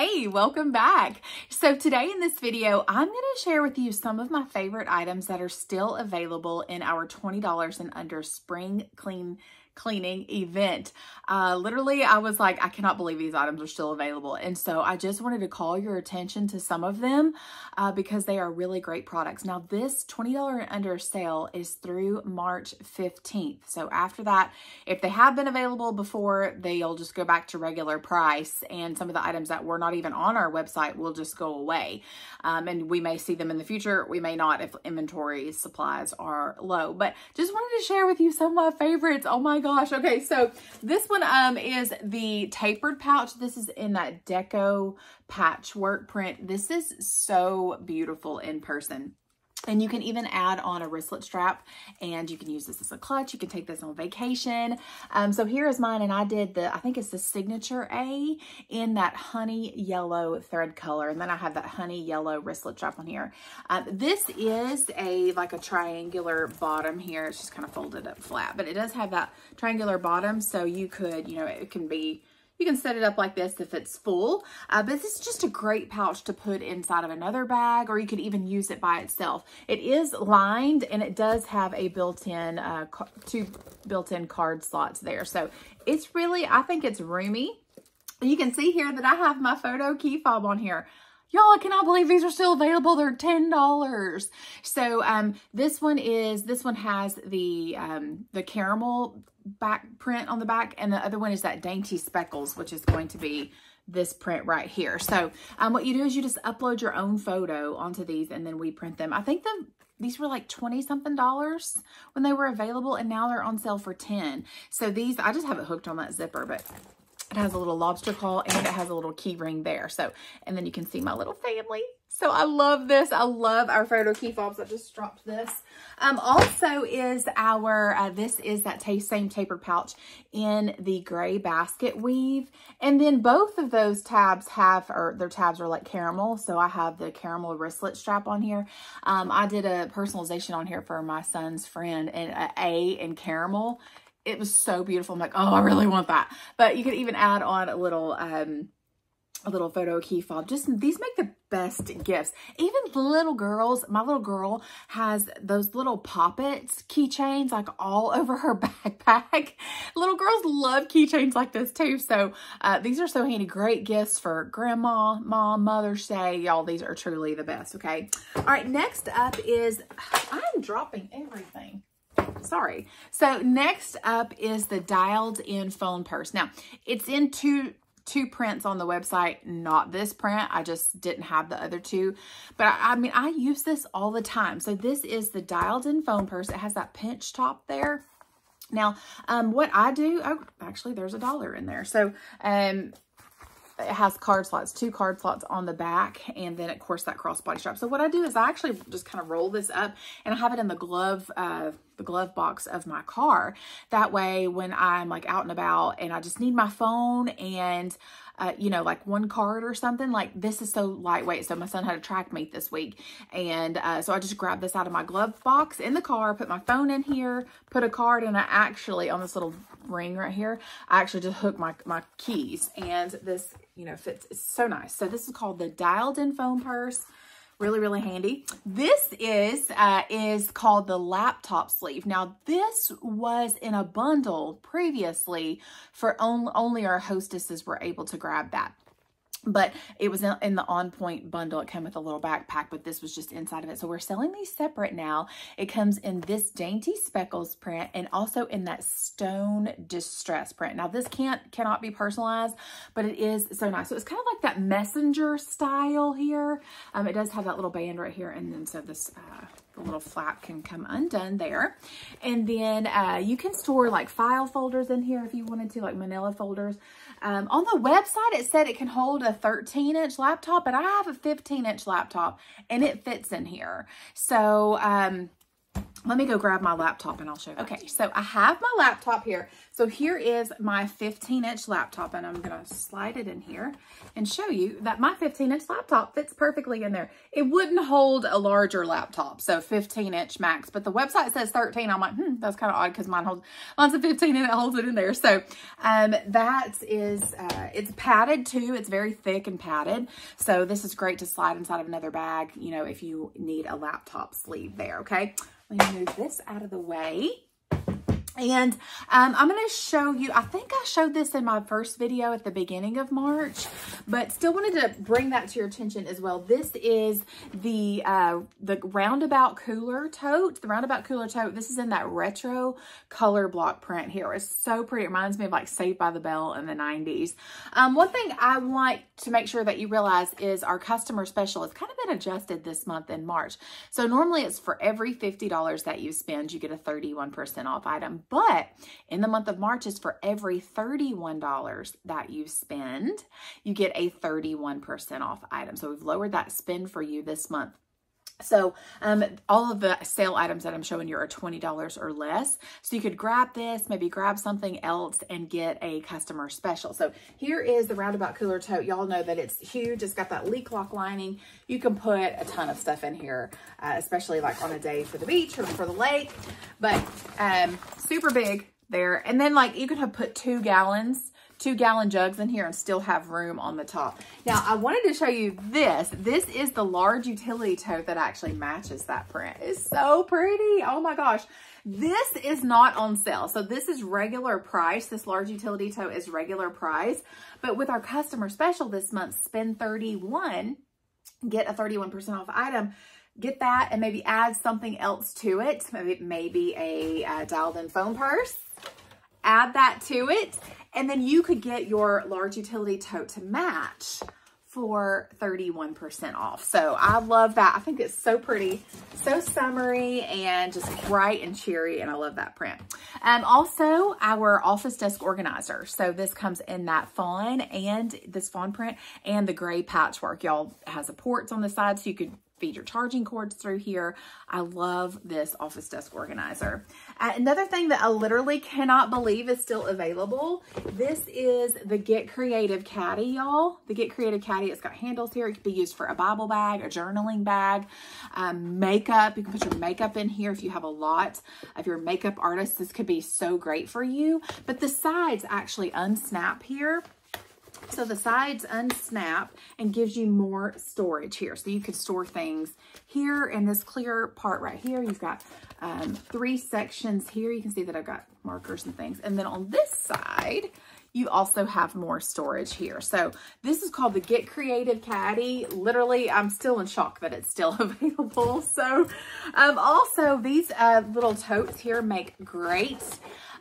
Hey, welcome back. So today in this video, I'm going to share with you some of my favorite items that are still available in our $20 and under spring cleaning event. Literally, I was like, I cannot believe these items are still available. And so I just wanted to call your attention to some of them because they are really great products. Now, this $20 and under sale is through March 15th. So after that, if they have been available before, they'll just go back to regular price. And some of the items that were not even on our website will just go away. And we may see them in the future. We may not if inventory supplies are low. But just wanted to share with you some of my favorites. Oh my gosh. Okay, so this one is the tapered pouch. This is in that deco patchwork print. This is so beautiful in person. And you can even add on a wristlet strap and you can use this as a clutch. You can take this on vacation. So here is mine, and I did I think it's the Signature A in that honey yellow thread color. And then I have that honey yellow wristlet strap on here. This is like a triangular bottom here. It's just kind of folded up flat, but it does have that triangular bottom. So you could, you can set it up like this if it's full, but this is just a great pouch to put inside of another bag, or you could even use it by itself. It is lined and it does have a built-in, two built-in card slots there. So it's really, I think it's roomy. You can see here that I have my photo key fob on here. Y'all, I cannot believe these are still available. They're $10. So this one has the caramel back print on the back, and the other one is that dainty speckles, which is going to be this print right here. So what you do is you just upload your own photo onto these, and then we print them. I think these were like $20-something when they were available, and now they're on sale for $10. So these, I just have it hooked on that zipper, but it has a little lobster claw and it has a little key ring there. So, and then you can see my little family. So I love this. I love our photo key fobs. I just dropped this. Also is this is that same tapered pouch in the gray basket weave. And then both of those tabs their tabs are like caramel. So I have the caramel wristlet strap on here. I did a personalization on here for my son's friend, and an A in caramel. It was so beautiful. I'm like, oh, I really want that. But you could even add on a little photo key fob. These make the best gifts. Even little girls, my little girl has those little poppets keychains like all over her backpack. Little girls love keychains like this too. So these are so handy. Great gifts for grandma, mom, Mother's Day. Y'all, these are truly the best. Okay. All right. Next up is, I'm dropping everything. Sorry. So next up is the dialed in phone purse. Now it's in two prints on the website, not this print. I just didn't have the other two, but I mean, I use this all the time. So this is the dialed in phone purse. It has that pinch top there. Now, what I do, oh, actually there's $1 in there. So, it has card slots, 2 card slots on the back, and then of course that crossbody strap. So what I do is I actually just kind of roll this up and I have it in the glove box of my car. That way when I'm like out and about and I just need my phone and like one card or something, like this is so lightweight. So my son had a track meet this week, and so I just grabbed this out of my glove box in the car, put my phone in here, put a card, and I actually, on this little ring right here, I actually just hook my keys, and this fits. It's so nice. So this is called the dialed in phone purse. Really, really handy. This is called the laptop sleeve. Now, this was in a bundle previously for only our hostesses were able to grab that. But it was in the On Point bundle. It came with a little backpack, but this was just inside of it. So we're selling these separate now. It comes in this dainty speckles print and also in that stone distress print. Now this cannot be personalized, but it is so nice. So it's kind of like that messenger style here. It does have that little band right here, and then so this the little flap can come undone there. And then you can store like file folders in here if you wanted to, like manila folders. On the website, it said it can hold a 13-inch laptop, but I have a 15-inch laptop and it fits in here. So Let me go grab my laptop and I'll show you. Okay, so I have my laptop here. So here is my 15-inch laptop, and I'm gonna slide it in here and show you that my 15-inch laptop fits perfectly in there. It wouldn't hold a larger laptop, so 15-inch max, but the website says 13. I'm like, that's kind of odd because mine's a 15 and it holds it in there. So that is, it's padded too. It's very thick and padded. So this is great to slide inside of another bag, you know, if you need a laptop sleeve there, okay? Let me move this out of the way. And I'm going to show you, I think I showed this in my first video at the beginning of March, but still wanted to bring that to your attention as well. This is the Roundabout Cooler Tote. The Roundabout Cooler Tote, this is in that retro color block print here. It's so pretty. It reminds me of like Saved by the Bell in the 90s. One thing I want to make sure that you realize is our customer special has kind of been adjusted this month in March. So normally it's for every $50 that you spend, you get a 31% off item. But in the month of March, is for every $31 that you spend, you get a 31% off item. So we've lowered that spend for you this month. So all of the sale items that I'm showing you are $20 or less. So you could grab this, maybe grab something else and get a customer special. So here is the Roundabout Cooler Tote. Y'all know that it's huge. It's got that leak lock lining. You can put a ton of stuff in here, especially like on a day for the beach or for the lake, but super big there. And then like you could have put 2-gallon jugs in here and still have room on the top. Now, I wanted to show you this. This is the large utility tote that actually matches that print. It's so pretty. Oh my gosh. This is not on sale. So this is regular price. This large utility tote is regular price. But with our customer special this month, spend $31, get a 31% off item. Get that and maybe add something else to it. Maybe a dialed-in phone purse. Add that to it, and then you could get your large utility tote to match for 31% off. So I love that. I think it's so pretty, so summery and just bright and cheery, and I love that print. Also, our office desk organizer. So this comes in that fawn and this fawn print and the gray patchwork. Y'all has a ports on the side so you could feed your charging cords through here. I love this office desk organizer. Another thing that I literally cannot believe is still available. This is the Get Creative Caddy, y'all. The Get Creative Caddy, it's got handles here. It can be used for a Bible bag, a journaling bag, makeup. You can put your makeup in here if you have a lot of your makeup artists. This could be so great for you. But the sides actually unsnap here. So the sides unsnap and gives you more storage here. So you could store things here in this clear part right here. You've got 3 sections here. You can see that I've got markers and things. And then on this side, you also have more storage here. So this is called the Get Creative Caddy. Literally, I'm still in shock that it's still available. So also these little totes here make great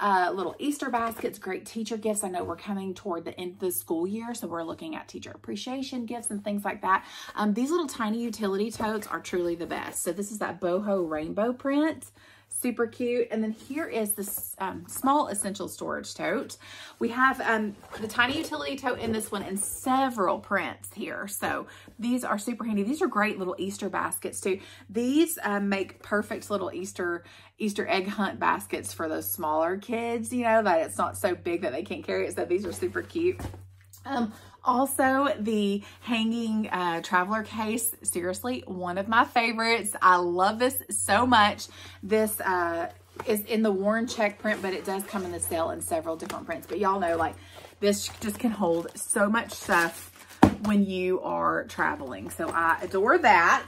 little Easter baskets, great teacher gifts. I know we're coming toward the end of the school year, so we're looking at teacher appreciation gifts and things like that. These little tiny utility totes are truly the best. So this is that boho rainbow print. Super cute. And then here is this small essential storage tote. We have the tiny utility tote in this one and several prints here. So these are super handy. These are great little Easter baskets too. These make perfect little Easter egg hunt baskets for those smaller kids, you know, that it's not so big that they can't carry it. So these are super cute. Also, the hanging traveler case, seriously, one of my favorites. I love this so much. This is in the worn check print, but it does come in the sale in several different prints. But y'all know, like, this just can hold so much stuff when you are traveling. So I adore that.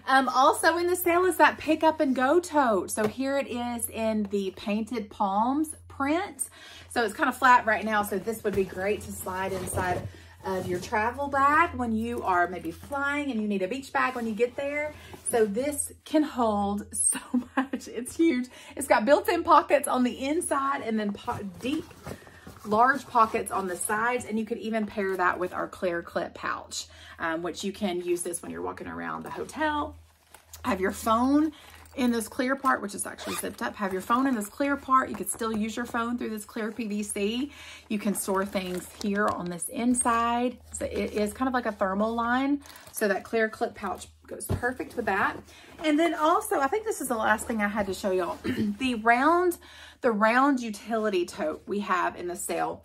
Also in the sale is that pick up and go tote. So here it is in the Painted Palms print. So it's kind of flat right now. So this would be great to slide inside of your travel bag when you are maybe flying and you need a beach bag when you get there. So this can hold so much. It's huge. It's got built-in pockets on the inside and then deep, large pockets on the sides. And you could even pair that with our clear clip pouch, which you can use this when you're walking around the hotel. Have your phone in this clear part, which is actually zipped up. Have your phone in this clear part. You could still use your phone through this clear PVC. You can store things here on this inside. So it is kind of like a thermal line. So that clear clip pouch goes perfect with that. And then also, I think this is the last thing I had to show y'all. the round utility tote we have in the sale.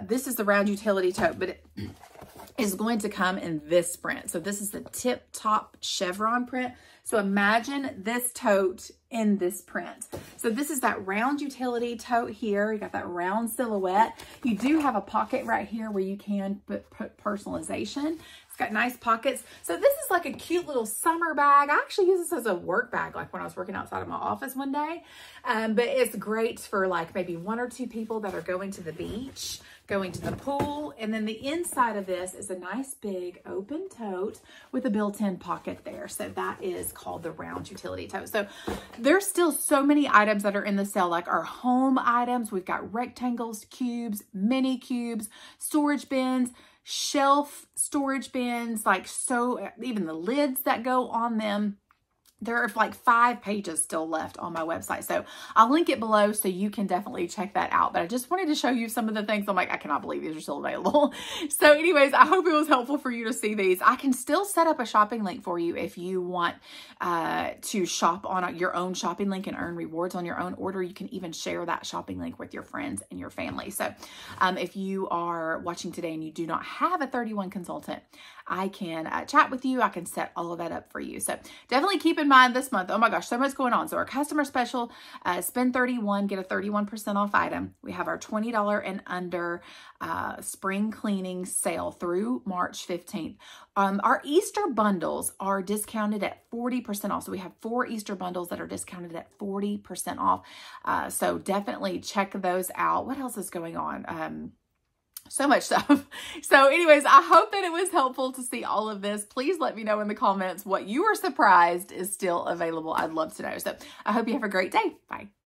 This is the round utility tote, but it is going to come in this print. So this is the tip top chevron print. So imagine this tote in this print. So this is that round utility tote here. You got that round silhouette. You do have a pocket right here where you can put personalization. It's got nice pockets. So this is like a cute little summer bag. I actually use this as a work bag, like when I was working outside of my office one day. But it's great for like maybe 1 or 2 people that are going to the beach, going to the pool. And then the inside of this is a nice big open tote with a built-in pocket there. So that is called the round utility tote. So there's still so many items that are in the sale, like our home items. We've got rectangles, cubes, mini cubes, storage bins, shelf storage bins, like so even the lids that go on them. There are like 5 pages still left on my website. So I'll link it below so you can definitely check that out. But I just wanted to show you some of the things. I'm like, I cannot believe these are still available. So anyways, I hope it was helpful for you to see these. I can still set up a shopping link for you if you want to shop on your own shopping link and earn rewards on your own order. You can even share that shopping link with your friends and your family. So if you are watching today and you do not have a 31 consultant, I can chat with you. I can set all of that up for you. So definitely keep in mind this month, oh my gosh, so much going on. So our customer special, spend 31, get a 31% off item. We have our $20 and under spring cleaning sale through March 15th. Our Easter bundles are discounted at 40% off. So we have 4 Easter bundles that are discounted at 40% off. So definitely check those out. What else is going on? So much stuff. So anyways, I hope that it was helpful to see all of this. Please let me know in the comments what you were surprised is still available. I'd love to know. So I hope you have a great day. Bye.